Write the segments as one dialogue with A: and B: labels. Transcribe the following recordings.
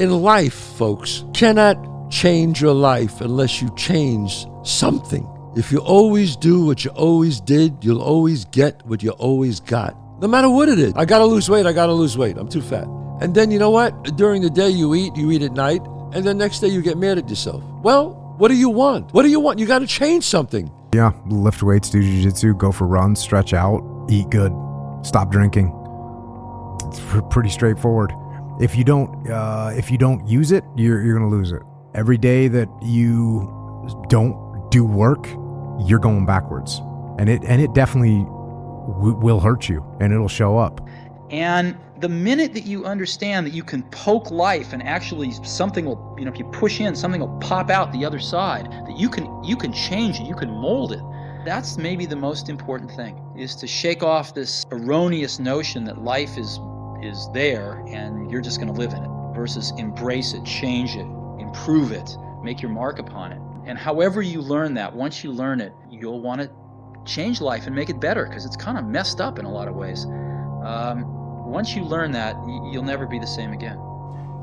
A: In life, folks, cannot change your life unless you change something. If you always do what you always did, you'll always get what you always got. No matter what it is. I gotta lose weight, I'm too fat. And then you know what? During the day you eat at night, and then next day you get mad at yourself. Well, what do you want? You gotta change something.
B: Yeah, lift weights, do jiu-jitsu, go for runs, stretch out, eat good, stop drinking. It's pretty straightforward. If you don't use it, you're gonna lose it. Every day that you don't do work, you're going backwards, and it definitely will hurt you, and it'll show up.
C: And the minute that you understand that you can poke life and actually something will, if you push in, something will pop out the other side, that you can change it, you can mold it. That's maybe the most important thing, is to shake off this erroneous notion that life is there and you're just going to live in it, versus embrace it, change it, improve it, make your mark upon it. And however you learn that, once you learn it, you'll want to change life and make it better, because it's kind of messed up in a lot of ways. Once you learn that, you'll never be the same again.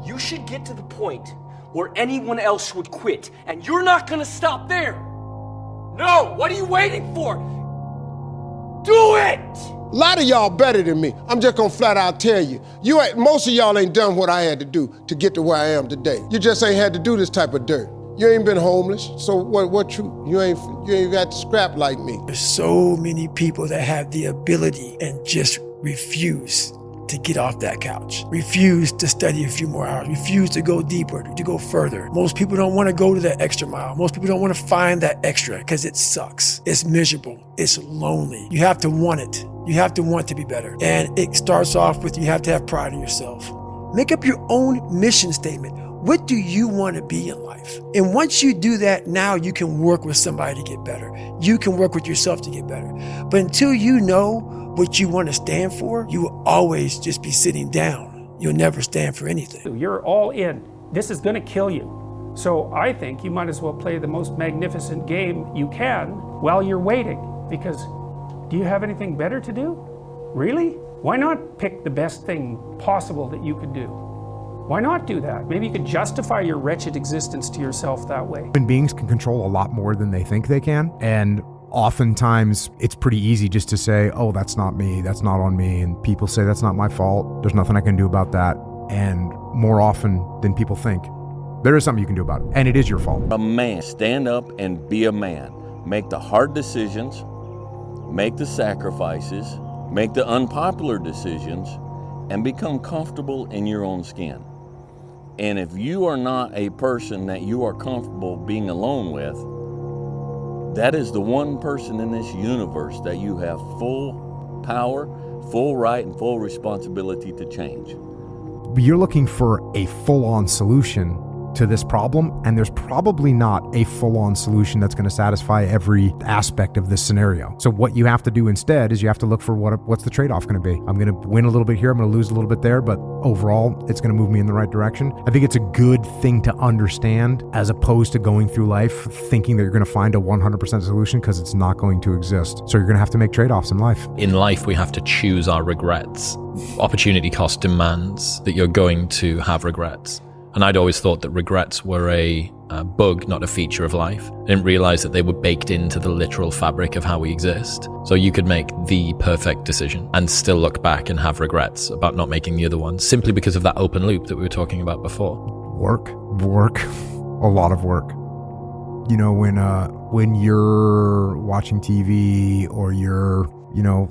D: You should get to the point where anyone else would quit, and you're not going to stop there. No, what are you waiting for? Do it!
E: A lot of y'all better than me. I'm just gonna flat out tell you. Most of y'all ain't done what I had to do to get to where I am today. You just ain't had to do this type of dirt. You ain't been homeless, so what truth? You ain't got to scrap like me.
F: There's so many people that have the ability and just refuse to get off that couch, refuse to study a few more hours, refuse to go deeper, to go further. Most people don't want to go to that extra mile. Most people don't want to find that extra because it sucks. It's miserable. It's lonely. You have to want it. You have to want to be better. And it starts off with, you have to have pride in yourself. Make up your own mission statement. What do you want to be in life? And once you do that, now you can work with somebody to get better. You can work with yourself to get better. But until you know what you want to stand for, you will always just be sitting down. You'll never stand for anything.
G: You're all in. This is going to kill you. So I think you might as well play the most magnificent game you can while you're waiting. Because do you have anything better to do? Really? Why not pick the best thing possible that you could do? Why not do that? Maybe you could justify your wretched existence to yourself that way.
B: Human beings can control a lot more than they think they can. And oftentimes it's pretty easy just to say, oh, that's not me, that's not on me. And people say, that's not my fault. There's nothing I can do about that. And more often than people think, there is something you can do about it. And it is your fault.
H: A man, stand up and be a man. Make the hard decisions, make the sacrifices, make the unpopular decisions, and become comfortable in your own skin. And if you are not a person that you are comfortable being alone with, that is the one person in this universe that you have full power, full right, and full responsibility to change.
B: You're looking for a full-on solution to this problem, and there's probably not a full-on solution that's going to satisfy every aspect of this scenario. So what you have to do instead is you have to look for what's the trade-off going to be. I'm going to win a little bit here, I'm going to lose a little bit there, but overall, it's going to move me in the right direction. I think it's a good thing to understand, as opposed to going through life thinking that you're going to find a 100% solution, because it's not going to exist. So you're going to have to make trade-offs in life.
I: In life, we have to choose our regrets. Opportunity cost demands that you're going to have regrets. And I'd always thought that regrets were a bug, not a feature of life. I didn't realize that they were baked into the literal fabric of how we exist. So you could make the perfect decision and still look back and have regrets about not making the other one, simply because of that open loop that we were talking about before.
B: Work, a lot of work. You know, when you're watching TV, or you're,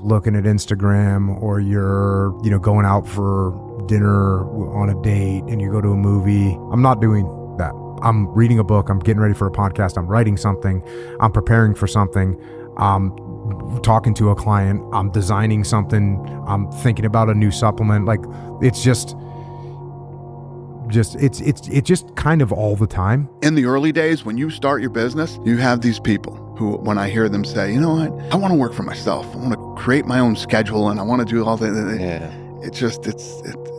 B: looking at Instagram, or you're, going out for dinner on a date and you go to a movie, I'm not doing that. I'm reading a book, I'm getting ready for a podcast, I'm writing something, I'm preparing for something, I'm talking to a client, I'm designing something, I'm thinking about a new supplement. Like, it's just kind of all the time.
J: In the early days, when you start your business, you have these people who, when I hear them say, you know what, I want to work for myself, I want to create my own schedule, and I want to do all the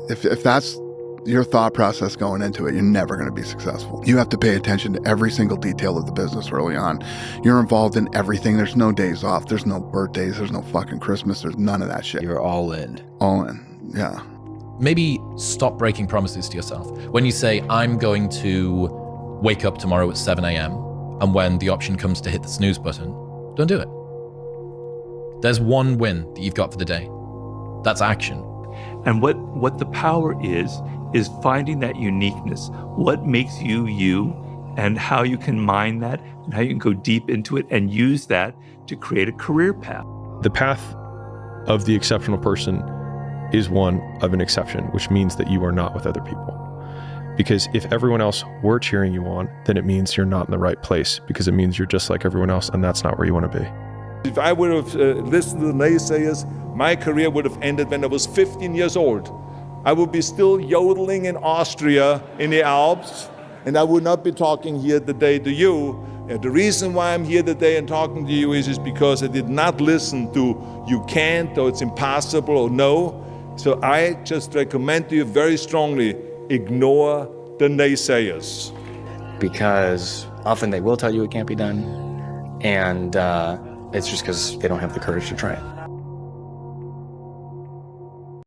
J: If that's your thought process going into it, you're never going to be successful. You have to pay attention to every single detail of the business early on. You're involved in everything. There's no days off. There's no birthdays. There's no fucking Christmas. There's none of that shit.
K: You're all in.
J: All in, yeah.
I: Maybe stop breaking promises to yourself. When you say, I'm going to wake up tomorrow at 7 a.m., and when the option comes to hit the snooze button, don't do it. There's one win that you've got for the day. That's action.
K: And what the power is finding that uniqueness. What makes you you, and how you can mine that, and how you can go deep into it and use that to create a career path.
L: The path of the exceptional person is one of an exception, which means that you are not with other people. Because if everyone else were cheering you on, then it means you're not in the right place, because it means you're just like everyone else, and that's not where you want to be.
M: If I would have listened to the naysayers, my career would have ended when I was 15 years old. I would be still yodeling in Austria in the Alps, and I would not be talking here today to you. And the reason why I'm here today and talking to you is because I did not listen to you can't, or it's impossible, or no. So I just recommend to you very strongly, ignore the naysayers.
N: Because often they will tell you it can't be done, and it's just because they don't have the courage to try it.